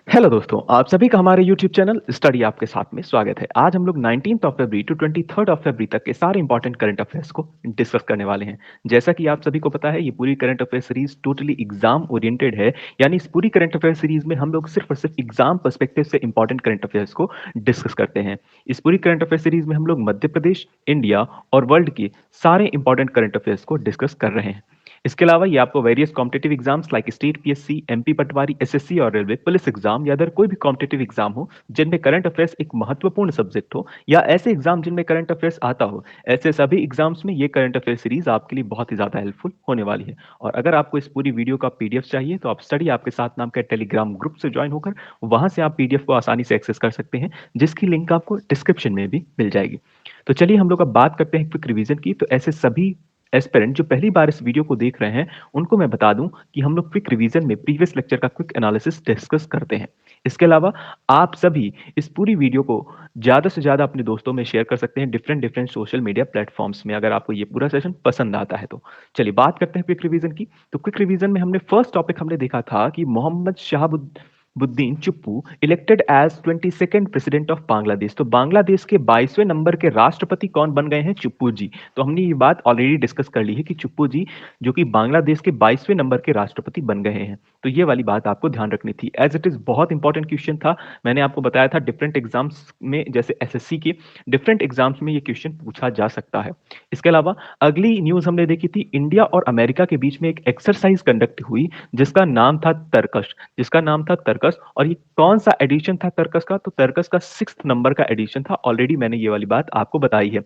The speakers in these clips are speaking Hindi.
हेलो दोस्तों, आप सभी का हमारे यूट्यूब चैनल स्टडी आपके साथ में स्वागत है। आज हम लोग 19th of February to 23rd of February तक के सारे इंपॉर्टेंट करंट अफेयर्स को डिस्कस करने वाले हैं। जैसा कि आप सभी को पता है, ये पूरी current affair series totally exam oriented है। यानी इस पूरी करंट अफेयर सीरीज में हम लोग सिर्फ और सिर्फ एग्जाम पर्सपेक्टिव से इंपॉर्टेंट करंट अफेयर्स को डिस्कस करते हैं। इस पूरी करंट अफेयर सीरीज में हम लोग मध्य प्रदेश, इंडिया और वर्ल्ड के सारे इंपॉर्टेंट करंट अफेयर्स को डिस्कस कर रहे हैं। इसके अलावा ये आपको various competitive exams like state PSC, MP patwari, SSC और रेलवे पुलिस एग्जाम या अदर कोई भी कॉम्पिटिटिव एग्जाम हो जिनमें करंट अफेयर्स एक महत्वपूर्ण सब्जेक्ट हो, या ऐसे एग्जाम जिनमें करंट अफेयर्स आता हो, ऐसे सभी एग्जाम्स में ये करंट अफेयर सीरीज आपके लिए बहुत ही ज्यादा हेल्पफुल होने वाली है। और अगर आपको इस पूरी वीडियो का पीडीएफ चाहिए तो आप स्टडी आपके साथ नाम के टेलीग्राम ग्रुप से ज्वाइन होकर वहां से आप पीडीएफ को आसानी से एक्सेस कर सकते हैं, जिसकी लिंक आपको डिस्क्रिप्शन में भी मिल जाएगी। तो चलिए हम लोग अब बात करते हैं क्विक रिवीजन की। तो ऐसे सभी एस्पिरेंट जो पहली बार इस वीडियो को देख रहे हैं, उनको मैं बता दूं कि हम लोग क्विक रिवीजन में प्रीवियस लेक्चर का क्विक एनालिसिस डिस्कस करते हैं। इसके अलावा आप सभी इस पूरी वीडियो को ज्यादा से ज्यादा अपने दोस्तों में शेयर कर सकते हैं different different social media platforms में, अगर आपको ये पूरा सेशन पसंद आता है तो। चलिए बात करते हैं क्विक रिवीजन की। तो क्विक रिवीजन में हमने फर्स्ट टॉपिक हमने देखा था कि Mohammed Shahabuddin Chuppu elected as 22nd president of Bangladesh. तो बांग्लादेश के 22वें नंबर के राष्ट्रपति कौन बन गए हैं? चुप्पू जी। तो हमने ये बात ऑलरेडी डिस्कस कर ली है कि चुप्पू जी जो कि बांग्लादेश के 22वें नंबर के राष्ट्रपति बन गए हैं। तो ये वाली बात आपको ध्यान रखनी थी, एज इट इज बहुत इंपॉर्टेंट क्वेश्चन था। मैंने आपको बताया था डिफरेंट एग्जाम्स में, जैसे एसएससी के डिफरेंट एग्जाम्स में ये क्वेश्चन पूछा जा सकता है। इसके अलावा अगली न्यूज हमने देखी थी, इंडिया और अमेरिका के बीच में एक एक्सरसाइज कंडक्ट हुई जिसका नाम था तर्कश। जिसका नाम था तर्कस। और ये कौन सा एडिशन था तर्कस का? तो तर्कस का 6th नंबर का एडिशन था। ऑलरेडी मैंने ये वाली बात आपको बताई है।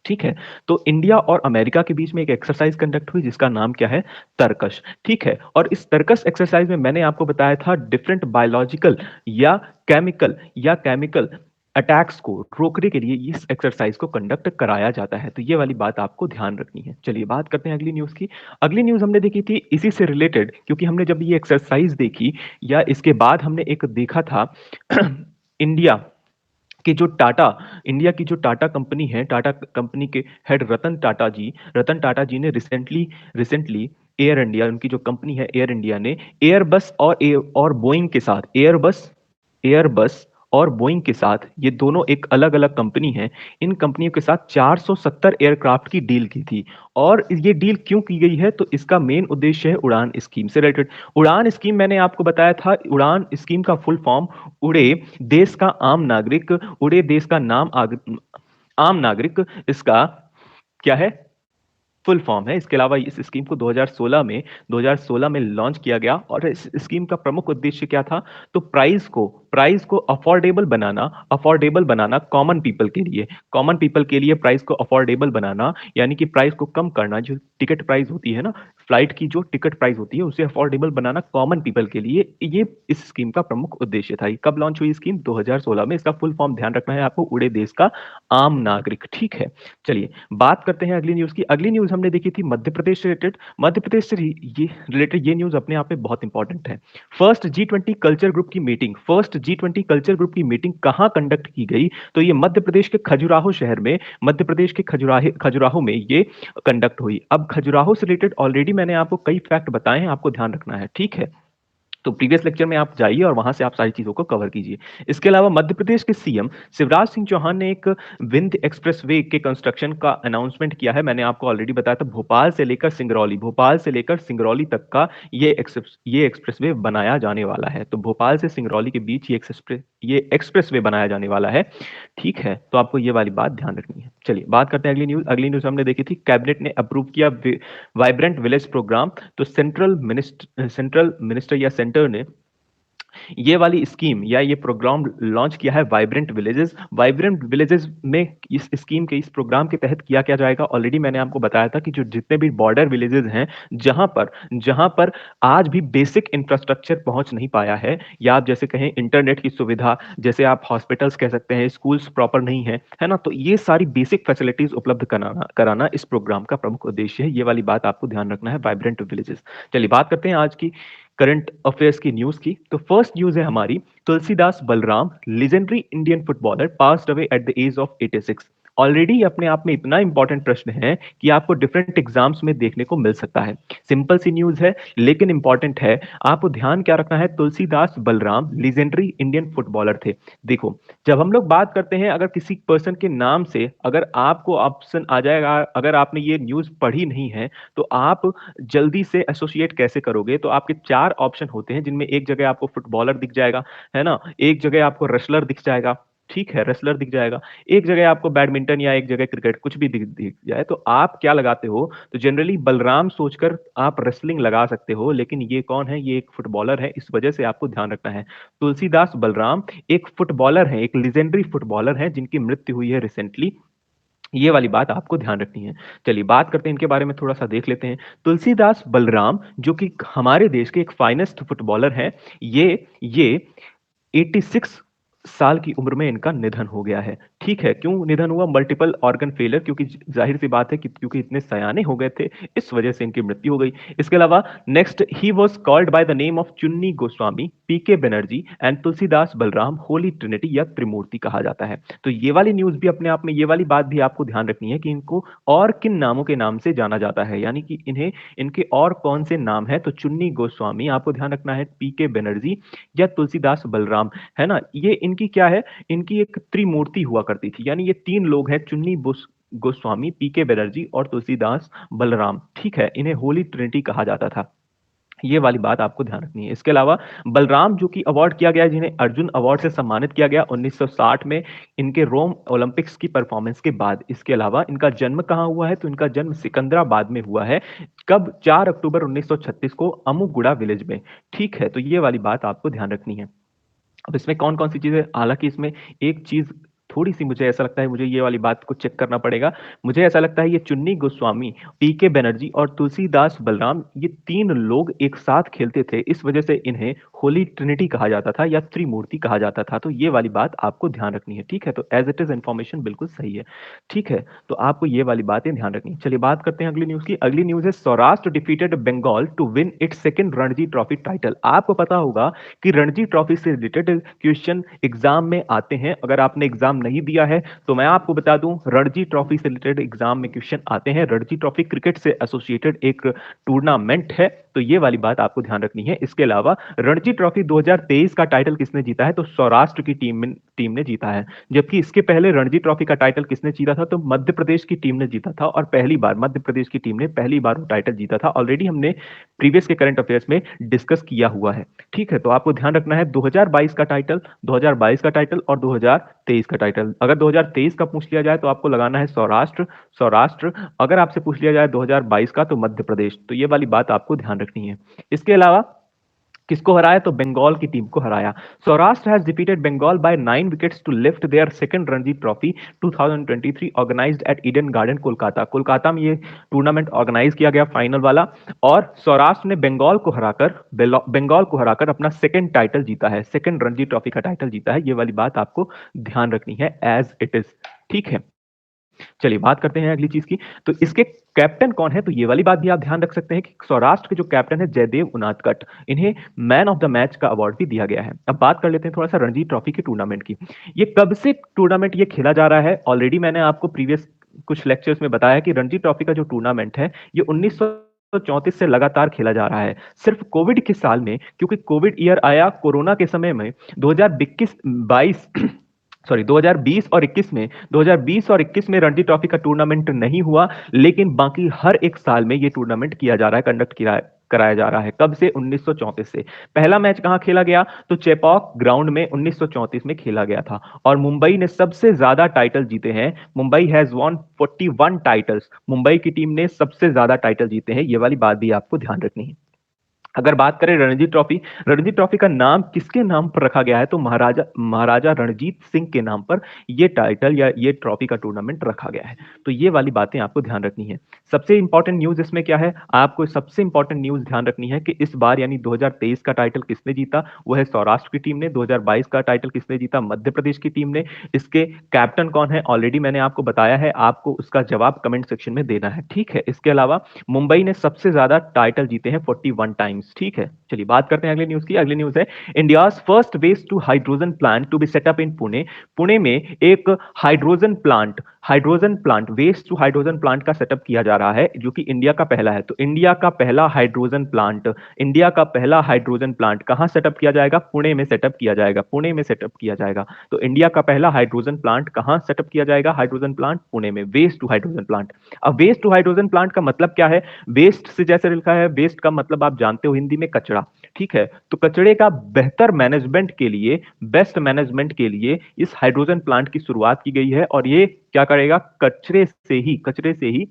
ठीक है। तो इंडिया और अमेरिका के बीच में एक एक्सरसाइज कंडक्ट हुई जिसका नाम क्या है? तर्कश। ठीक है। और इस तर्कश एक्सरसाइज में मैंने आपको बताया था डिफरेंट बायोलॉजिकल या केमिकल अटैक्स को रोकने के लिए इस एक्सरसाइज को कंडक्ट कराया जाता है। तो ये वाली बात आपको ध्यान रखनी है। चलिए बात करते हैं अगली न्यूज की। अगली न्यूज हमने देखी थी इसी से रिलेटेड, क्योंकि हमने जब ये एक्सरसाइज देखी या इसके बाद हमने एक देखा था इंडिया कि जो टाटा इंडिया की जो टाटा कंपनी है, टाटा कंपनी के हेड रतन टाटा जी ने रिसेंटली रिसेंटली एयर इंडिया, उनकी जो कंपनी है एयर इंडिया ने एयरबस और बोइंग के साथ, एयरबस और बोइंग के साथ, ये दोनों एक अलग अलग कंपनी है, इन कंपनियों के साथ 470 एयरक्राफ्ट की डील की थी। और ये डील क्यों की गई है? तो इसका मेन उद्देश्य है उड़ान स्कीम से रिलेटेड। उड़ान स्कीम मैंने आपको बताया था, उड़ान स्कीम का फुल फॉर्म उड़े देश का आम नागरिक, उड़े देश का आम नागरिक, इसका क्या है? फुल फॉर्म है। इसके अलावा इस स्कीम को 2016 में लॉन्च किया गया। और इस स्कीम का प्रमुख उद्देश्य क्या था? तो प्राइस को अफोर्डेबल बनाना कॉमन पीपल के लिए प्राइस को अफोर्डेबल बनाना, यानी कि प्राइस को कम करना। जो टिकट प्राइस होती है ना, फ्लाइट की जो टिकट प्राइस होती है उसे अफोर्डेबल बनाना कॉमन पीपल के लिए, ये इस स्कीम का प्रमुख उद्देश्य था। कब लॉन्च हुई स्कीम? 2016 में। इसका फुल फॉर्म ध्यान रखना है आपको, उड़े देश का आम नागरिक। ठीक है। चलिए बात करते हैं अगली न्यूज की। अगली न्यूज हमने देखी थी मध्य प्रदेश से रिलेटेड। मध्य प्रदेश से ये रिलेटेड ये न्यूज अपने आप में बहुत इंपॉर्टेंट है। First G twenty culture group की मीटिंग कहां कंडक्ट की गई? तो ये मध्य प्रदेश के खजुराहो शहर में, मध्य प्रदेश के खजुराहो में ये कंडक्ट हुई। अब खजुराहो से रिलेटेड ऑलरेडी मैंने आपको कई फैक्ट बताए हैं, आपको ध्यान रखना है। ठीक है। तो प्रीवियस लेक्चर में आप जाइए और वहां से आप सारी चीजों को कवर कीजिए। इसके अलावा मध्य प्रदेश के सीएम शिवराज सिंह चौहान ने एक विंध्य एक्सप्रेस वे के कंस्ट्रक्शन का अनाउंसमेंट किया है। मैंने आपको ऑलरेडी बताया था, भोपाल से लेकर सिंगरौली तक का ये एक्सप्रेस वे बनाया जाने वाला है। तो भोपाल से सिंगरौली के बीच ये एक्सप्रेस वे बनाया जाने वाला है। ठीक है। तो आपको ये वाली बात ध्यान रखनी है। चलिए बात करते हैं अगली न्यूज। अगली न्यूज हमने देखी थी, कैबिनेट ने अप्रूव किया वाइब्रेंट विलेज प्रोग्राम। तो सेंट्रल मिनिस्टर या सेंटर ने ये वाली स्कीम या ये प्रोग्राम लॉन्च किया है, वाइब्रेंट विलेजेस में। इस स्कीम के, इस प्रोग्राम के तहत किया क्या जाएगा? ऑलरेडी मैंने आपको बताया था कि जो जितने भी बॉर्डर विलेजेस हैं, जहां पर आज भी बेसिक इंफ्रास्ट्रक्चर पहुंच नहीं पाया है, या आप जैसे कहें इंटरनेट की सुविधा, जैसे आप हॉस्पिटल्स कह सकते हैं, स्कूल्स प्रॉपर नहीं है ना, तो ये सारी बेसिक फैसिलिटीज उपलब्ध कराना इस प्रोग्राम का प्रमुख उद्देश्य है। ये वाली बात आपको ध्यान रखना है, वाइब्रेंट विलेजेस। चलिए बात करते हैं आज की करंट अफेयर्स की न्यूज की। तो फर्स्ट न्यूज है हमारी, Tulsidas Balaram, legendary Indian footballer, passed away at the age of 86। Already अपने आप में इतना इंपॉर्टेंट प्रश्न है कि आपको डिफरेंट एग्जाम्स में देखने को मिल सकता है। सिंपल सी न्यूज है लेकिन इंपॉर्टेंट है। आपको ध्यान क्या रखना है, Tulsidas Balram legendary Indian footballer थे। देखो, जब हम लोग बात करते हैं अगर किसी पर्सन के नाम से अगर आपको ऑप्शन आ जाएगा, अगर आपने ये न्यूज पढ़ी नहीं है तो आप जल्दी से एसोसिएट कैसे करोगे? तो आपके चार ऑप्शन होते हैं जिनमें एक जगह आपको फुटबॉलर दिख जाएगा, है ना, एक जगह आपको रेसलर दिख जाएगा, ठीक है, रेसलर दिख जाएगा, एक जगह आपको बैडमिंटन या एक जगह क्रिकेट, कुछ भी दिख जाए तो आप क्या लगाते हो? तो जनरली बलराम सोचकर आप रेसलिंग लगा सकते हो, लेकिन ये कौन है? ये एक फुटबॉलर है, इस वजह से आपको ध्यान रखना है। तुलसीदास बलराम एक फुटबॉलर है, एक लेजेंडरी फुटबॉलर है जिनकी मृत्यु हुई है रिसेंटली। ये वाली बात आपको ध्यान रखनी है। चलिए बात करते हैं इनके बारे में, थोड़ा सा देख लेते हैं। तुलसीदास बलराम जो कि हमारे देश के एक फाइनेस्ट फुटबॉलर हैं, ये 86 साल की उम्र में इनका निधन हो गया है। ठीक है, क्यों निधन हुआ? मल्टीपल ऑर्गन फेलियर, क्योंकि जाहिर सी बात है कि क्योंकि इतने सयाने हो गए थे, इस वजह से इनकी मृत्यु हो गई। इसके अलावा next, he was called by the name of चुन्नी गोस्वामी, पीके बनर्जी एंड तुलसीदास बलराम, होली ट्रिनिटी या त्रिमूर्ति कहा जाता है। तो ये वाली न्यूज भी अपने आप में, ये वाली बात भी आपको ध्यान रखनी है कि इनको और किन नामों के नाम से जाना जाता है, यानी कि इन्हें इनके और कौन से नाम है? तो चुन्नी गोस्वामी आपको ध्यान रखना है, पीके बनर्जी या तुलसीदास बलराम, है ना। ये इनकी क्या है? इनकी एक त्रिमूर्ति हुआ करती थी, यानी ये तीन लोग हैं, चुन्नी गोस्वामी, पीके बनर्जी और तुलसीदास बलराम, ठीक है। इन्हें होली ट्रिनिटी कहा जाता था। ये वाली बात आपको ध्यान रखनी है। इसके अलावा बलराम जो कि अवार्ड किया गया है, जिन्हें अर्जुन अवार्ड से सम्मानित किया गया 1960 में, इनके रोम ओलंपिक्स की परफॉर्मेंस के बाद। इसके अलावा इनका जन्म कहां हुआ है? तो इनका जन्म सिकंदराबाद में हुआ है। कब? 4 अक्टूबर 1936 को, अमुगुड़ा विलेज में, ठीक है। तो ये वाली बात आपको ध्यान रखनी है। अब इसमें कौन कौन सी चीजें, हालांकि इसमें एक चीज थोड़ी सी मुझे ऐसा लगता है, मुझे ये वाली बात को चेक करना पड़ेगा। मुझे ऐसा लगता है ये चुन्नी गोस्वामी, पीके बनर्जी और तुलसीदास बलराम, ये तीन लोग एक साथ खेलते थे, इस वजह से इन्हें होली ट्रिनिटी कहा जाता था या त्रिमूर्ति कहा जाता था। तो ये वाली बात आपको ध्यान रखनी है, ठीक है। तो एज इट इज इंफॉर्मेशन बिल्कुल सही है, ठीक है। तो आपको ये वाली बातें ध्यान रखनी है। चलिए बात करते हैं अगली न्यूज की। अगली न्यूज है, Saurashtra defeated Bengal to win its second Ranji trophy title. आपको पता होगा कि रणजी ट्रॉफी से रिलेटेड क्वेश्चन एग्जाम में आते हैं। अगर आपने एग्जाम नहीं दिया है तो मैं आपको बता दूं, रणजी ट्रॉफी से रिलेटेड एग्जाम में क्वेश्चन आते हैं। रणजी ट्रॉफी क्रिकेट से एसोसिएटेड एक टूर्नामेंट है, तो ये वाली बात आपको ध्यान रखनी है। इसके अलावा रणजी ट्रॉफी 2023 का टाइटल किसने जीता है? तो सौराष्ट्र की टीम ने जीता है। जबकि इसके पहले रणजी ट्रॉफी का टाइटल किसने जीता था? तो मध्य प्रदेश की टीम ने जीता था, और पहली बार मध्य प्रदेश की टीम ने पहली बार वो टाइटल जीता था। ऑलरेडी हमने प्रीवियस के करंट अफेयर्स में डिस्कस किया हुआ है, ठीक है। तो आपको ध्यान रखना है 2022 का टाइटल, 2022 का टाइटल और 2023 का टाइटल। अगर 2023 का पूछ लिया जाए तो आपको लगाना है सौराष्ट्र, सौराष्ट्र। अगर आपसे पूछ लिया जाए 2022 का तो मध्य प्रदेश। तो ये वाली बात आपको ध्यान रखनी है। इसके अलावा किसको हराया? तो बंगाल की टीम को हराया। Saurashtra has defeated Bengal by 9 wickets to lift their second Ranji trophy 2023 organised at Eden Garden Kolkata. Kolkata में ये टूर्नामेंट ऑर्गेनाइज किया गया, फाइनल वाला, और सौराष्ट्र ने बंगाल को हराकर अपना सेकंड टाइटल जीता है, सेकंड रणजी ट्रॉफी का टाइटल जीता है। ये वाली बात आपको ध्यान रखनी है एज इट इज, ठीक है। चलिए बात करते हैं अगली चीज की। तो इसके कैप्टन कौन है? तो ये वाली बात भी आप ध्यान रख सकते हैं कि सौराष्ट्र के जो कैप्टन है जयदेव उनादकट, इन्हें मैन ऑफ द मैच का अवार्ड भी दिया गया है। अब बात कर लेते हैं थोड़ा सा रणजी ट्रॉफी के टूर्नामेंट की। ये कब से टूर्नामेंट ये खेला जा रहा है? ऑलरेडी मैंने आपको प्रीवियस कुछ लेक्चर्स में बताया कि रणजी ट्रॉफी का जो टूर्नामेंट है ये 1934 से लगातार खेला जा रहा है। सिर्फ कोविड के साल में, क्योंकि कोविड ईयर आया, कोरोना के समय में 2022 सॉरी 2020 और 21 में, 2020 और 21 में रणजी ट्रॉफी का टूर्नामेंट नहीं हुआ, लेकिन बाकी हर एक साल में ये टूर्नामेंट किया जा रहा है, कंडक्ट कराया जा रहा है। कब से? 1934 से। पहला मैच कहां खेला गया? तो चेपॉक ग्राउंड में 1934 में खेला गया था। और मुंबई ने सबसे ज्यादा टाइटल जीते हैं। Mumbai has won 41 titles. Mumbai की टीम ने सबसे ज्यादा टाइटल जीते हैं। ये वाली बात भी आपको ध्यान रखनी है। अगर बात करें रणजी ट्रॉफी, रणजी ट्रॉफी का नाम किसके नाम पर रखा गया है? तो महाराजा रणजीत सिंह के नाम पर ये टाइटल या ये ट्रॉफी का टूर्नामेंट रखा गया है। तो ये वाली बातें आपको ध्यान रखनी है। सबसे इंपॉर्टेंट न्यूज इसमें क्या है? आपको सबसे इंपॉर्टेंट न्यूज ध्यान रखनी है कि इस बार यानी 2023 का टाइटल किसने जीता? वो है सौराष्ट्र की टीम ने। 2022 का टाइटल किसने जीता? मध्य प्रदेश की टीम ने। इसके कैप्टन कौन है? ऑलरेडी मैंने आपको बताया है, आपको उसका जवाब कमेंट सेक्शन में देना है, ठीक है। इसके अलावा मुंबई ने सबसे ज्यादा टाइटल जीते हैं 41 टाइम्स, ठीक है। चलिए बात करते हैं अगली न्यूज की। अगली न्यूज है, India's first waste to hydrogen plant to be setup in Pune. Pune में एक hydrogen plant hydrogen plant, waste to hydrogen plant का सेटअप किया जा रहा है, जो कि इंडिया का पहला है। तो इंडिया का पहला हाइड्रोजन प्लांट, इंडिया का पहला हाइड्रोजन प्लांट कहां सेटअप किया जाएगा? पुणे में सेटअप किया जाएगा, पुणे में सेटअप किया जाएगा। तो इंडिया का पहला हाइड्रोजन प्लांट कहां सेटअप किया जाएगा? हाइड्रोजन प्लांट पुणे में, वेस्ट टू हाइड्रोजन प्लांट। अब वेस्ट टू हाइड्रोजन प्लांट का मतलब क्या है? वेस्ट से जैसे लिखा है, वेस्ट का मतलब आप जानते हो हिंदी में कचरा, ठीक है। तो कचरे का बेहतर मैनेजमेंट के लिए, बेस्ट मैनेजमेंट के लिए इस हाइड्रोजन प्लांट की शुरुआत की गई है, और ये क्या करेगा? कचरे से ही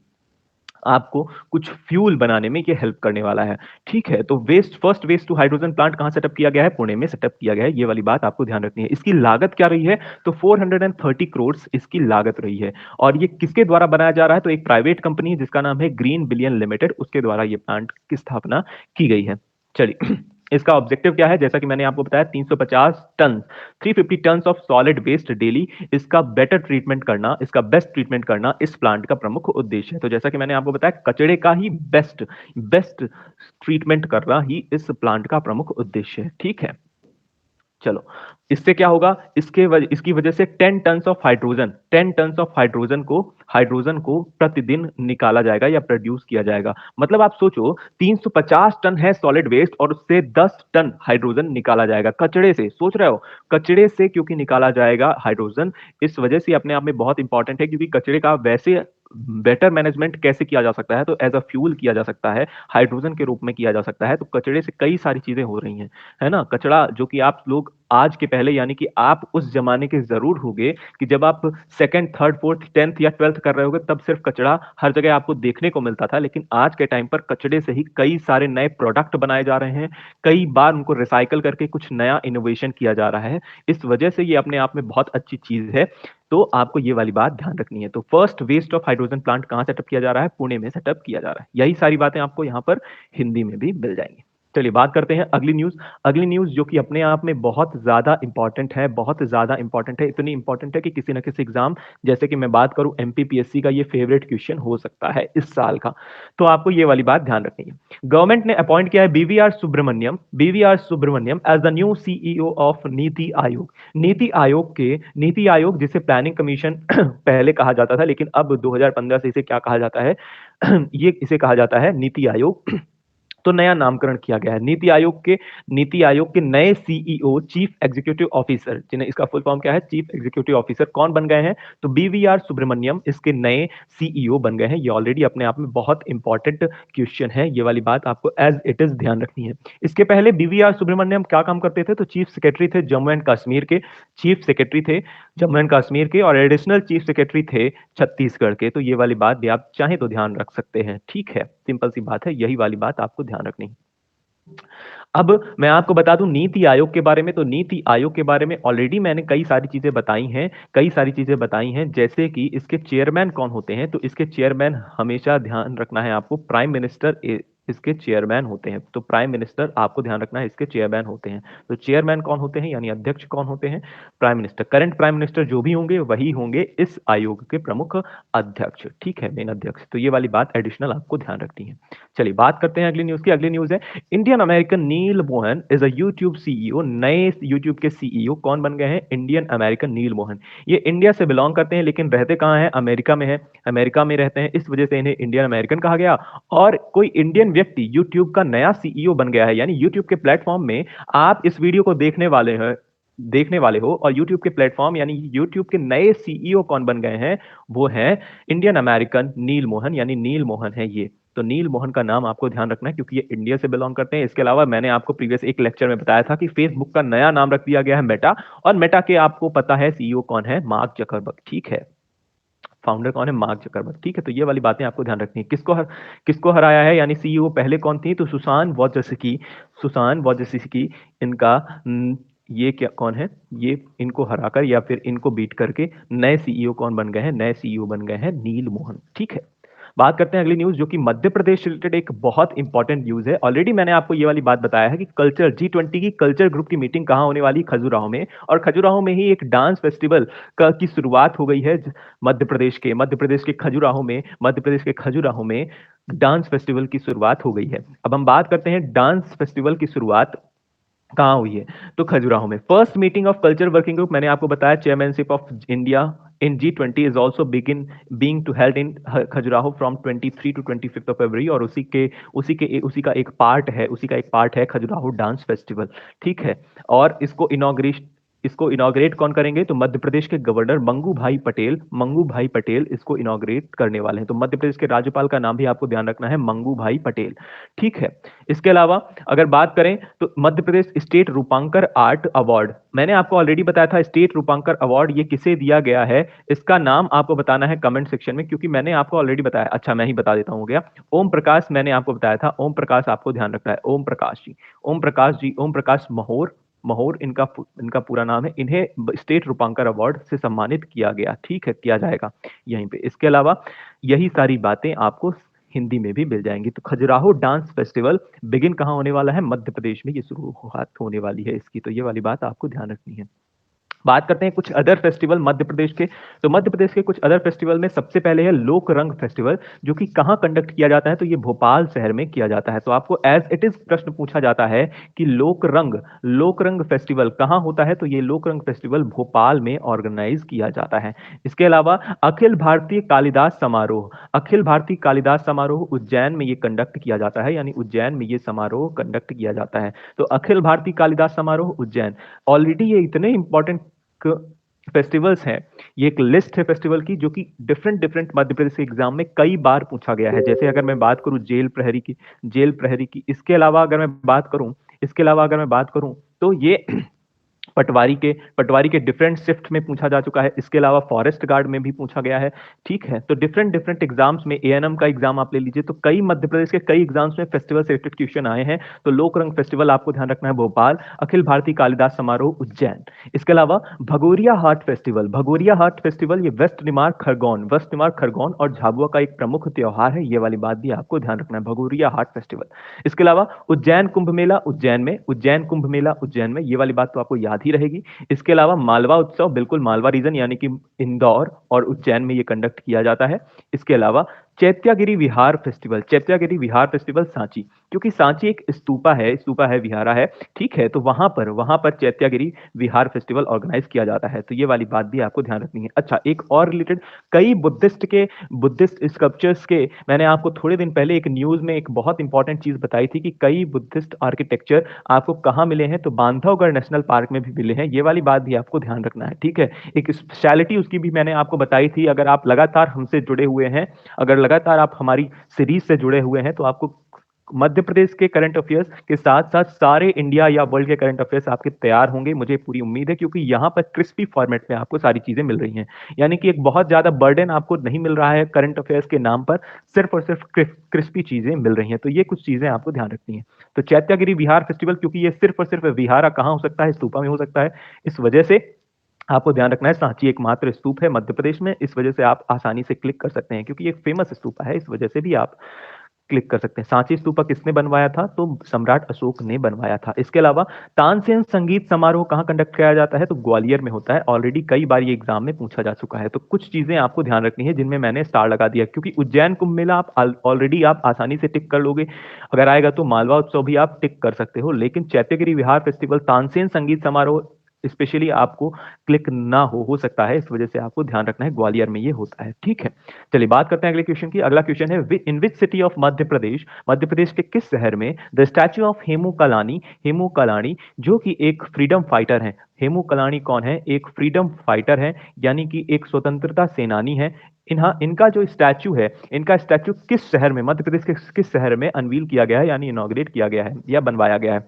आपको कुछ फ्यूल बनाने में ये हेल्प करने वाला है, ठीक है। तो first waste to hydrogen plant कहां सेटअप किया गया है? पुणे में सेटअप किया गया है। ये वाली बात आपको ध्यान रखनी है। इसकी लागत क्या रही है? तो 430 करोड़ इसकी लागत रही है। और ये किसके द्वारा बनाया जा रहा है? तो एक प्राइवेट कंपनी जिसका नाम है ग्रीन बिलियन लिमिटेड, उसके द्वारा ये प्लांट की स्थापना की गई है। चलिए इसका ऑब्जेक्टिव क्या है? जैसा कि मैंने आपको बताया, 350 ton, 350 ton of solid waste daily, इसका बेटर ट्रीटमेंट करना, इसका बेस्ट ट्रीटमेंट करना इस प्लांट का प्रमुख उद्देश्य है। तो जैसा कि मैंने आपको बताया, कचरे का ही बेस्ट बेस्ट ट्रीटमेंट करना ही इस प्लांट का प्रमुख उद्देश्य है, ठीक है। चलो, इससे क्या होगा? इसकी वजह से 10 ton of hydrogen, 10 ton of hydrogen को प्रतिदिन निकाला जाएगा या प्रोड्यूस किया जाएगा। मतलब आप सोचो, 350 टन है सॉलिड वेस्ट और उससे 10 टन हाइड्रोजन निकाला जाएगा कचड़े से। सोच रहे हो? कचड़े से क्योंकि निकाला जाएगा हाइड्रोजन, इस वजह से अपने आप में बहुत इंपॉर्टेंट है, क्योंकि कचरे का वैसे बेटर मैनेजमेंट कैसे किया जा सकता है? तो एज अ फ्यूल किया जा सकता है, हाइड्रोजन के रूप में किया जा सकता है। तो कचड़े से कई सारी चीजें हो रही हैं, है ना। कचरा जो कि आप लोग आज के पहले, यानी कि आप उस जमाने के जरूर होंगे कि जब आप सेकंड, थर्ड, फोर्थ, 10th या 12th कर रहे होगे, तब सिर्फ कचरा हर जगह आपको देखने को मिलता था। लेकिन आज के टाइम पर कचड़े से ही कई सारे नए प्रोडक्ट बनाए जा रहे हैं, कई बार उनको रिसाइकल करके कुछ नया इनोवेशन किया जा रहा है। इस वजह से ये अपने आप में बहुत अच्छी चीज है। तो आपको ये वाली बात ध्यान रखनी है। तो first waste of hydrogen plant कहां सेटअप किया जा रहा है? पुणे में सेटअप किया जा रहा है। यही सारी बातें आपको यहाँ पर हिंदी में भी मिल जाएंगी। चलिए बात करते हैं अगली न्यूज। अगली न्यूज जो कि अपने आप में बहुत ज्यादा इंपॉर्टेंट है, बहुत ज्यादा इंपॉर्टेंट है, इतनी इंपॉर्टेंट है कि किसी न किसी एग्जाम, जैसे कि मैं बात करूं एमपीपीएससी का, ये फेवरेट क्वेश्चन हो सकता है इस साल का। तो आपको ये वाली बात ध्यान रखनी है। गवर्नमेंट ने अपॉइंट किया है BVR Subrahmanyam as the new CEO of NITI Aayog. NITI Aayog जिसे प्लानिंग कमीशन पहले कहा जाता था, लेकिन अब 2015 से इसे क्या कहा जाता है? ये इसे कहा जाता है नीति आयोग। तो नया नामकरण किया गया है। नीति आयोग के नए सीईओ, चीफ एग्जीक्यूटिव ऑफिसर, जिन्हें इसका फुल फॉर्म क्या है? चीफ एग्जीक्यूटिव ऑफिसर, कौन बन गए हैं? तो बीवीआर सुब्रमण्यम इसके नए सीईओ बन गए हैं। ये ऑलरेडी अपने आप में बहुत इंपॉर्टेंट क्वेश्चन है। ये वाली बात आपको एज इट इज ध्यान रखनी है। इसके पहले बीवीआर सुब्रमण्यम क्या काम करते थे? तो चीफ सेक्रेटरी थे जम्मू एंड कश्मीर के, चीफ सेक्रेटरी थे जम्मू एंड कश्मीर के, और एडिशनल चीफ सेक्रेटरी थे छत्तीसगढ़ के। तो ये वाली बात भी आप चाहें तो ध्यान रख सकते हैं, ठीक है। सिंपल सी बात है, यही वाली बात आपको ध्यान रखनी है। अब मैं आपको बता दूं नीति आयोग के बारे में। तो नीति आयोग के बारे में ऑलरेडी मैंने कई सारी चीजें बताई हैं, जैसे कि इसके चेयरमैन कौन होते हैं। तो इसके चेयरमैन, हमेशा ध्यान रखना है आपको, प्राइम मिनिस्टर इसके चेयरमैन होते हैं। तो प्राइम मिनिस्टर, आपको ध्यान रखना है, इसके चेयरमैन होते हैं। तो चेयरमैन कौन होते हैं, यानी अध्यक्ष कौन होते हैं? Prime minister. Current prime minister जो भी होंगे वही होंगे इस आयोग के प्रमुख अध्यक्ष, ठीक है, मेन अध्यक्ष। तो ये वाली बात एडिशनल आपको ध्यान रखनी है। चलिए बात करते हैं अगली न्यूज की। अगली न्यूज है, Indian American Neel Mohan is a YouTube CEO. नए यूट्यूब के सीईओ कौन बन गए हैं? Indian American Neel Mohan. ये इंडिया से बिलोंग करते हैं, लेकिन रहते कहाँ हैं? अमेरिका में है, अमेरिका में रहते हैं, इस वजह से इन्हें इंडियन अमेरिकन कहा गया। और कोई इंडियन व्यक्ति यूट्यूब का नया सीईओ बन गया है, यानी यूट्यूब के प्लेटफॉर्म में आप इस वीडियो को देखने वाले हो, और YouTube के प्लेटफॉर्म यानी YouTube के नए सीईओ कौन बन गए हैं? वो है इंडियन अमेरिकन नील मोहन, यानी नील मोहन है ये। तो नील मोहन का नाम आपको ध्यान रखना है, क्योंकि ये इंडिया से बिलोंग करते हैं। इसके अलावा मैंने आपको प्रीवियस एक लेक्चर में बताया था कि फेसबुक का नया नाम रख दिया गया है मेटा, और मेटा के आपको पता है सीईओ कौन है? मार्क जकरबर्ग, ठीक है। फाउंडर कौन है? मार्क जकरबर्ग, ठीक है। तो ये वाली बातें आपको ध्यान रखनी है। किसको हराया है, यानी सीईओ पहले कौन थी? तो सुसान वोजेस्की इनका ये क्या कौन है? ये इनको हराकर या फिर इनको बीट करके नए सीईओ कौन बन गए हैं? नए सीईओ बन गए हैं नील मोहन, ठीक है। बात करते हैं अगली न्यूज, जो कि मध्य प्रदेश से रिलेटेड एक बहुत इंपॉर्टेंट न्यूज है। ऑलरेडी मैंने आपको ये वाली बात बताया है कि कल्चर G20 की कल्चर ग्रुप की मीटिंग कहाँ होने वाली? खजुराहो में। और खजुराहो में ही एक डांस फेस्टिवल की शुरुआत हो गई है। मध्य प्रदेश के खजुराहो में डांस फेस्टिवल की शुरुआत हो गई है। अब हम बात करते हैं डांस फेस्टिवल की शुरुआत कहाँ हुई है? तो खजुराहो में। First meeting of culture working group, मैंने आपको बताया chairmanship of India in G20 is also begin being to held in Khajuraho from 23 to 25 of February, और उसी का एक पार्ट है खजुराहो डांस फेस्टिवल। ठीक है, और इसको इनॉग्रेट कौन करेंगे? तो मध्य प्रदेश के गवर्नर मंगू भाई पटेल इसको इनॉग्रेट करने वाले हैं। तो मध्य प्रदेश के राज्यपाल का नाम भी आपको ध्यान रखना है, मंगू भाई पटेल। ठीक है, इसके अलावा अगर बात करें तो Madhya Pradesh state रूपांकर art award, मैंने आपको ऑलरेडी बताया था स्टेट रूपांकर अवार्ड ये किसे दिया गया है, इसका नाम आपको बताना है कमेंट सेक्शन में, क्योंकि मैंने आपको ऑलरेडी बताया। अच्छा, मैं ही बता देता हूं, हो गया। ओम प्रकाश, मैंने आपको बताया था, ओम प्रकाश आपको ध्यान रखना है, ओम प्रकाश जी, ओम प्रकाश महोर, इनका पूरा नाम है। इन्हें स्टेट रूपांकर अवार्ड से सम्मानित किया गया। ठीक है, किया जाएगा यहीं पे। इसके अलावा यही सारी बातें आपको हिंदी में भी मिल जाएंगी। तो खजुराहो डांस फेस्टिवल बिगिन कहाँ होने वाला है? मध्य प्रदेश में ये शुरुआत होने वाली है इसकी। तो ये वाली बात आपको ध्यान रखनी है। बात करते हैं कुछ अदर फेस्टिवल मध्य प्रदेश के। तो मध्य प्रदेश के कुछ अदर फेस्टिवल में सबसे पहले है लोक रंग फेस्टिवल, जो कि कहां कंडक्ट किया जाता है? तो ये भोपाल शहर में किया जाता है। तो आपको एज इट इज प्रश्न पूछा जाता है कि लोक रंग फेस्टिवल कहां होता है? तो ये लोक रंग फेस्टिवल भोपाल में ऑर्गेनाइज किया जाता है। इसके अलावा अखिल भारतीय कालिदास समारोह उज्जैन में ये कंडक्ट किया जाता है, यानी उज्जैन में ये समारोह कंडक्ट किया जाता है। तो अखिल भारतीय कालिदास समारोह उज्जैन, ऑलरेडी ये इतने इंपॉर्टेंट फेस्टिवल्स हैं, ये एक लिस्ट है फेस्टिवल की, जो कि डिफरेंट डिफरेंट मध्य प्रदेश के एग्जाम में कई बार पूछा गया है। जैसे अगर मैं बात करूं जेल प्रहरी की, इसके अलावा अगर मैं बात करूं तो ये पटवारी के डिफरेंट शिफ्ट में पूछा जा चुका है। इसके अलावा फॉरेस्ट गार्ड में भी पूछा गया है। ठीक है, तो डिफरेंट डिफरेंट एग्जाम्स में, एएनएम का एग्जाम आप ले लीजिए, तो कई मध्य प्रदेश के कई एग्जाम्स में फेस्टिवल से रिलेटेड क्वेश्चन आए हैं। तो लोक रंग फेस्टिवल आपको ध्यान रखना है भोपाल, अखिल भारतीय कालिदास समारोह उज्जैन। इसके अलावा भगोरिया हाट फेस्टिवल ये वेस्ट निमार खरगोन और झाबुआ का एक प्रमुख त्योहार है। ये वाली बात भी आपको ध्यान रखना है, भगोरिया हाट फेस्टिवल। इसके अलावा उज्जैन कुंभ मेला उज्जैन में, ये वाली बात तो आपको याद ही रहेगी। इसके अलावा मालवा उत्सव, बिल्कुल मालवा रीजन यानी कि इंदौर और उज्जैन में ये कंडक्ट किया जाता है। इसके अलावा चैत्यागिरी विहार फेस्टिवल सांची, क्योंकि सांची एक स्तूपा है, विहारा है। ठीक है, तो वहां पर चैत्यागिरी विहार फेस्टिवल ऑर्गेनाइज किया जाता है। तो ये वाली बात भी आपको ध्यान रखनी है। अच्छा, एक और रिलेटेड, कई बुद्धिस्ट स्कल्पचर्स के, मैंने आपको थोड़े दिन पहले एक न्यूज में एक बहुत इंपॉर्टेंट चीज बताई थी कि कई बुद्धिस्ट आर्किटेक्चर आपको कहां मिले हैं? तो बांधवगढ़ नेशनल पार्क में भी मिले हैं। ये वाली बात भी आपको ध्यान रखना है। ठीक है, एक स्पेशलिटी उसकी भी मैंने आपको बताई थी। अगर आप लगातार हमसे जुड़े हुए हैं, अगर लगातार आप हमारी सीरीज से जुड़े हुए हैं, तो आपको मध्य प्रदेश के करंट अफेयर्स के साथ साथ सारे इंडिया या वर्ल्ड के करंट अफेयर्स आपके तैयार होंगे, मुझे पूरी उम्मीद है, क्योंकि यहां पर क्रिस्पी फॉर्मेट में आपको सारी चीजें मिल रही हैं। यानी कि एक बहुत ज्यादा बर्डन आपको नहीं मिल रहा है करंट अफेयर्स के नाम पर, सिर्फ और सिर्फ क्रिस्पी चीजें मिल रही हैं। तो ये कुछ चीजें आपको ध्यान रखनी है। तो चैत्यागिरी विहार फेस्टिवल, क्योंकि ये सिर्फ और सिर्फ विहारा कहां हो सकता है? स्तूपा में हो सकता है। इस वजह से आपको ध्यान रखना है, सांची एकमात्र स्तूप है मध्य प्रदेश में। इस वजह से आप आसानी से क्लिक कर सकते हैं, क्योंकि ये फेमस स्तूपा है, इस वजह से भी आप क्लिक कर सकते हैं। सांची स्तूपा किसने बनवाया था? तो सम्राट अशोक ने बनवाया था। इसके अलावा तानसेन संगीत समारोह कहां कंडक्ट किया जाता है? तो ग्वालियर में होता है। ऑलरेडी कई बार ये एग्जाम में पूछा जा चुका है। तो कुछ चीजें आपको ध्यान रखनी है, जिनमें मैंने स्टार लगा दिया, क्योंकि उज्जैन कुंभ मेला आप ऑलरेडी आप आसानी से टिक कर लोगे। अगर आएगा तो मालवा उत्सव भी आप टिक कर सकते हो, लेकिन चैत्यागिरी विहार फेस्टिवल, तानसेन संगीत समारोह स्पेशली आपको क्लिक ना हो सकता है। इस वजह से आपको ध्यान रखना है, ग्वालियर में ये होता है। ठीक है, चलिए बात करते हैं अगले क्वेश्चन की। अगला क्वेश्चन है, इन which city of Madhya Pradesh के किस शहर में the statue of Hemu Kalani, जो कि एक फ्रीडम फाइटर है। हेमू कलानी कौन है? एक फ्रीडम फाइटर है, यानी कि एक स्वतंत्रता सेनानी है। इनका जो स्टैच्यू है, इनका स्टैच्यू किस शहर में, मध्य प्रदेश के किस शहर में अनवील किया गया है, यानी इनॉग्रेट किया गया है या बनवाया गया है?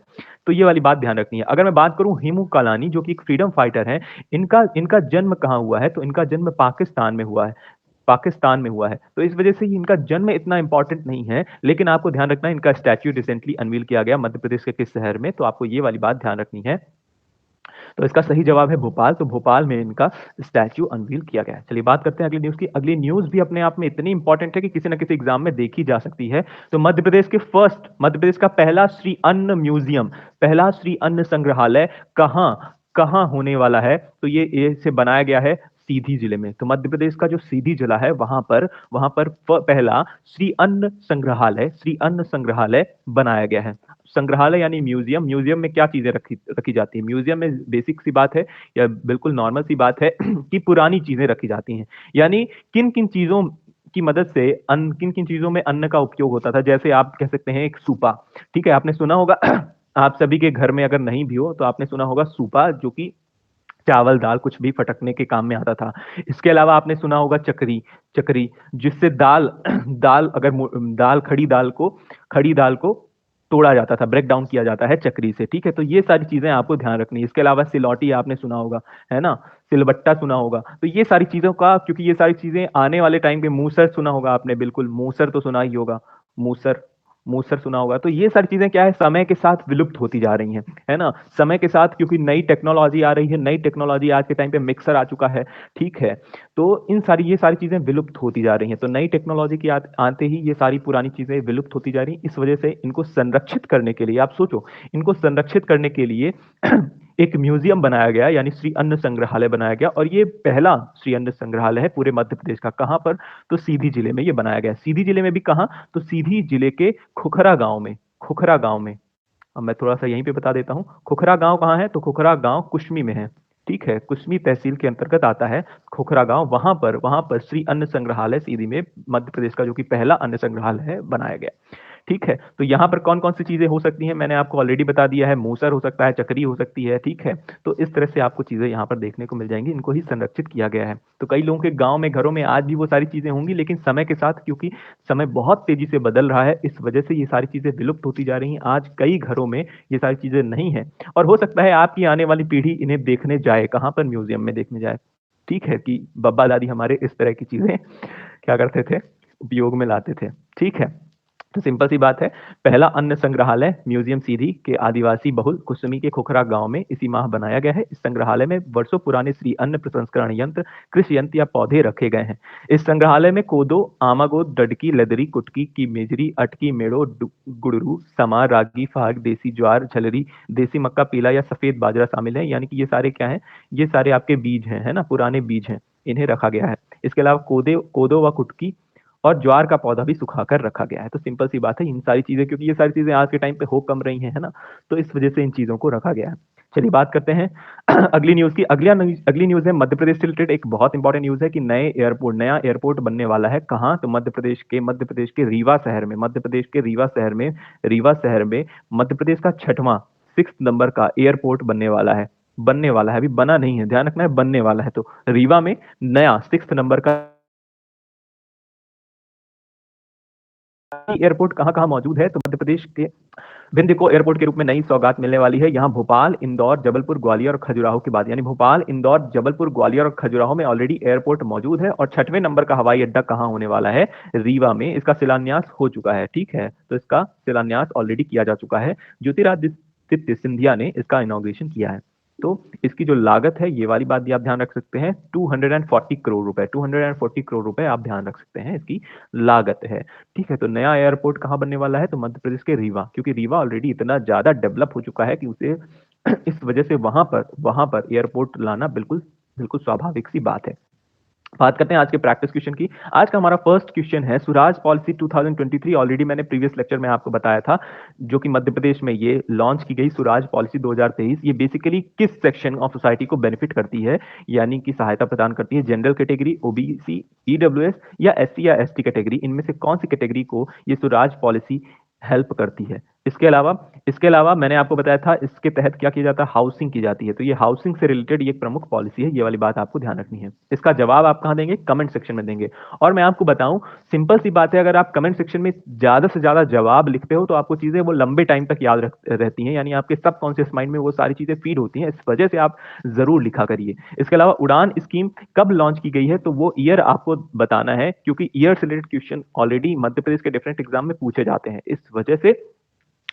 तो ये वाली बात ध्यान रखनी है। अगर मैं बात करूं हेमू कालानी, जो कि एक फ्रीडम फाइटर है, इनका जन्म कहां हुआ है? तो इनका जन्म पाकिस्तान में हुआ है। तो इस वजह से इनका जन्म इतना इंपॉर्टेंट नहीं है, लेकिन आपको ध्यान रखना है, इनका स्टैच्यू रिसेंटली अनवील किया गया मध्य प्रदेश के किस शहर में? तो आपको ये वाली बात ध्यान रखनी है। तो इसका सही जवाब है भोपाल। तो भोपाल में इनका स्टैच्यू अनवील किया गया है। चलिए बात करते हैं अगली न्यूज की। अगली न्यूज भी अपने आप में इतनी इंपॉर्टेंट है कि किसी न किसी एग्जाम में देखी जा सकती है। तो मध्य प्रदेश का पहला श्री अन्न संग्रहालय कहां कहां होने वाला है? तो ये से बनाया गया है सीधी जिले में। तो मध्य प्रदेश का जो सीधी जिला है वहां पर पहला श्री अन्न संग्रहालय बनाया गया है। संग्रहालय यानी म्यूजियम। म्यूजियम में क्या चीजें रखी रखी जाती है? म्यूजियम में बेसिक सी बात है या बिल्कुल नॉर्मल सी बात है कि पुरानी चीजें रखी जाती हैं। यानी किन किन चीजों की मदद से अन्न, किन किन चीजों में अन्न का उपयोग होता था। जैसे आप कह सकते हैं एक सूपा, ठीक है, आपने सुना होगा आप सभी के घर में अगर नहीं भी हो तो आपने सुना होगा सूपा, जो कि चावल दाल कुछ भी फटकने के काम में आता था। इसके अलावा आपने सुना होगा चक्री। चक्री जिससे दाल दाल अगर दाल खड़ी दाल को तोड़ा जाता था, ब्रेक डाउन किया जाता है चक्री से, ठीक है। तो ये सारी चीजें आपको ध्यान रखनी है। इसके अलावा सिलौटी आपने सुना होगा, है ना, सिलबट्टा सुना होगा। तो ये सारी चीजों का, क्योंकि ये सारी चीजें आने वाले टाइम पे, मूसर सुना होगा आपने, बिल्कुल मूसर तो सुना ही होगा, मूसर मूसर सुना होगा। तो ये सारी चीजें क्या है, समय के साथ विलुप्त होती जा रही हैं, है ना, समय के साथ, क्योंकि नई टेक्नोलॉजी आ रही है। नई टेक्नोलॉजी आज के टाइम पे मिक्सर आ चुका है, ठीक है। तो ये सारी चीजें विलुप्त होती जा रही हैं। तो नई टेक्नोलॉजी के आते ही ये सारी पुरानी चीजें विलुप्त होती जा रही हैं। इस वजह से इनको संरक्षित करने के लिए, आप सोचो, इनको संरक्षित करने के लिए एक म्यूजियम बनाया गया, यानी श्री अन्न संग्रहालय बनाया गया। और ये पहला श्री अन्न संग्रहालय है पूरे मध्य प्रदेश का। कहां पर? तो सीधी जिले में ये बनाया गया। सीधी जिले में भी कहां? तो सीधी जिले के खुखरा गांव में। खुखरा गांव में, अब मैं थोड़ा सा यहीं पे बता देता हूं, खुखरा गांव कहां है? तो खुखरा गांव कुश्मी में है, ठीक है, कुश्मी तहसील के अंतर्गत आता है खुखरा गांव। वहां पर श्री अन्न संग्रहालय सीधी में, मध्य प्रदेश का जो कि पहला अन्न संग्रहालय है, बनाया गया, ठीक है। तो यहाँ पर कौन कौन सी चीजें हो सकती हैं, मैंने आपको ऑलरेडी बता दिया है। मूसर हो सकता है, चक्री हो सकती है, ठीक है। तो इस तरह से आपको चीजें यहाँ पर देखने को मिल जाएंगी। इनको ही संरक्षित किया गया है। तो कई लोगों के गांव में, घरों में आज भी वो सारी चीजें होंगी, लेकिन समय के साथ, क्योंकि समय बहुत तेजी से बदल रहा है, इस वजह से ये सारी चीजें विलुप्त होती जा रही हैं। आज कई घरों में ये सारी चीजें नहीं है। और हो सकता है आपकी आने वाली पीढ़ी इन्हें देखने जाए, कहाँ पर? म्यूजियम में देखने जाए, ठीक है, कि बब्बा दादी हमारे इस तरह की चीजें क्या करते थे, उपयोग में लाते थे, ठीक है। तो सिंपल सी बात है, पहला अन्न संग्रहालय म्यूजियम सीधी के आदिवासी बहुल कुसमी के खुखरा गांव में इसी माह बनाया गया है। इस संग्रहालय में वर्षों पुराने श्री अन्न प्रसंस्करण यंत्र, कृषि यंत्र या पौधे रखे गए हैं। इस संग्रहालय में कोदो, आमागोद, डडकी, लदरी, कुटकी की मेजरी, अटकी, मेड़ो, गुड़रू, समा, रागी, फाग, देसी ज्वार, झलरी, देसी मक्का, पीला या सफेद बाजरा शामिल है। यानी कि ये सारे क्या हैं? ये सारे आपके बीज हैं, है ना, पुराने बीज हैं, इन्हें रखा गया है। इसके अलावा कोदो व कुटकी और ज्वार का पौधा भी सुखाकर रखा गया है। तो सिंपल सी बात है, इन सारी चीजें, क्योंकि ये सारी चीजें आज के टाइम पे हो कम रही हैं, है ना, तो इस वजह से इन चीजों को रखा गया है। चलिए बात करते हैं अगली न्यूज की। अगली न्यूज है मध्य प्रदेश से रिलेटेड, एक बहुत इंपॉर्टेंट न्यूज है कि नया एयरपोर्ट बनने वाला है। कहाँ? तो मध्य प्रदेश के रीवा शहर में। रीवा शहर में मध्य प्रदेश का 6वां 6 नंबर का एयरपोर्ट बनने वाला है, अभी बना नहीं है, ध्यान रखना है, बनने वाला है। तो रीवा में नया 6 नंबर का एयरपोर्ट कहाँ कहाँ मौजूद है? तो मध्य प्रदेश के विंध्य को एयरपोर्ट के रूप में नई सौगात मिलने वाली है। यहाँ भोपाल, इंदौर, जबलपुर, ग्वालियर और खजुराहो के बाद, यानी भोपाल, इंदौर, जबलपुर, ग्वालियर और खजुराहो में ऑलरेडी एयरपोर्ट मौजूद है। और 6वें नंबर का हवाई अड्डा कहाँ होने वाला है? रीवा में। इसका शिलान्यास हो चुका है, ठीक है, तो इसका शिलान्यास ऑलरेडी किया जा चुका है। ज्योतिरादित्य सिंधिया ने इसका इनॉग्रेशन किया है। तो इसकी जो लागत है, ये वाली बात भी आप ध्यान रख सकते हैं, 240 करोड़ रुपए, 240 करोड़ रुपए आप ध्यान रख सकते हैं, इसकी लागत है, ठीक है। तो नया एयरपोर्ट कहाँ बनने वाला है? तो मध्य प्रदेश के रीवा, क्योंकि रीवा ऑलरेडी इतना ज्यादा डेवलप हो चुका है कि उसे इस वजह से वहां पर एयरपोर्ट लाना बिल्कुल बिल्कुल स्वाभाविक सी बात है। बात करते हैं आज के प्रैक्टिस क्वेश्चन की। आज का हमारा फर्स्ट क्वेश्चन है स्वराज पॉलिसी 2023। ऑलरेडी मैंने प्रीवियस लेक्चर में आपको बताया था, जो कि मध्य प्रदेश में ये लॉन्च की गई स्वराज पॉलिसी 2023। ये बेसिकली किस सेक्शन ऑफ सोसाइटी को बेनिफिट करती है, यानी कि सहायता प्रदान करती है? जनरल कैटेगरी, ओबीसी, ईडब्ल्यूएस या एससी या एसटी कैटेगरी, इनमें से कौन सी कैटेगरी को ये स्वराज पॉलिसी हेल्प करती है? इसके अलावा मैंने आपको बताया था इसके तहत क्या किया जाता है, हाउसिंग की जाती है। तो ये हाउसिंग से रिलेटेड ये एक प्रमुख पॉलिसी है, ये वाली बात आपको ध्यान रखनी है। इसका जवाब आप कहां देंगे? कमेंट सेक्शन में देंगे। और मैं आपको बताऊं, सिंपल सी बात है, अगर आप कमेंट सेक्शन में ज्यादा से ज्यादा जवाब लिखते हो तो आपको चीजें वो लंबे टाइम तक याद रहती हैं, यानी आपके सबकॉन्शियस माइंड में वो सारी चीजें फीड होती हैं। इस वजह से आप जरूर लिखा करिए। इसके अलावा उड़ान स्कीम कब लॉन्च की गई है, तो वो ईयर आपको बताना है, क्योंकि ईयर से related question already Madhya Pradesh के डिफरेंट एग्जाम में पूछे जाते हैं। इस वजह से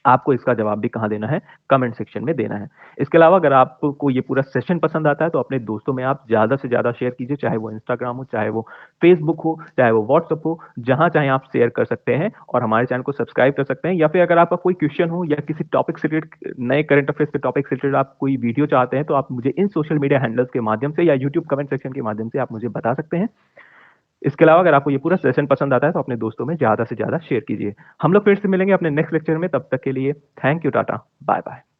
आपको इसका जवाब भी कहाँ देना है? कमेंट सेक्शन में देना है। इसके अलावा अगर आपको ये पूरा सेशन पसंद आता है तो अपने दोस्तों में आप ज़्यादा से ज़्यादा शेयर कीजिए, चाहे वो इंस्टाग्राम हो, चाहे वो फेसबुक हो, चाहे वो व्हाट्सएप हो, जहाँ चाहें आप शेयर कर सकते हैं और हमारे चैनल को सब्सक्राइब कर सकते हैं या फिर अगर आपका कोई क्वेश्चन हो या किसी टॉपिक से रिलेटेड नए करंट अफेयर्स के टॉपिक से रिलेटेड आप कोई वीडियो चाहते हैं, तो आप मुझे इन सोशल मीडिया हैंडल्स के माध्यम से या यूट्यूब कमेंट सेक्शन के माध्यम से आप मुझे बता सकते हैं। इसके अलावा अगर आपको ये पूरा सेशन पसंद आता है तो अपने दोस्तों में ज़्यादा से ज़्यादा शेयर कीजिए। हम लोग फिर से मिलेंगे अपने नेक्स्ट लेक्चर में, तब तक के लिए थैंक यू, टाटा, बाय-बाय।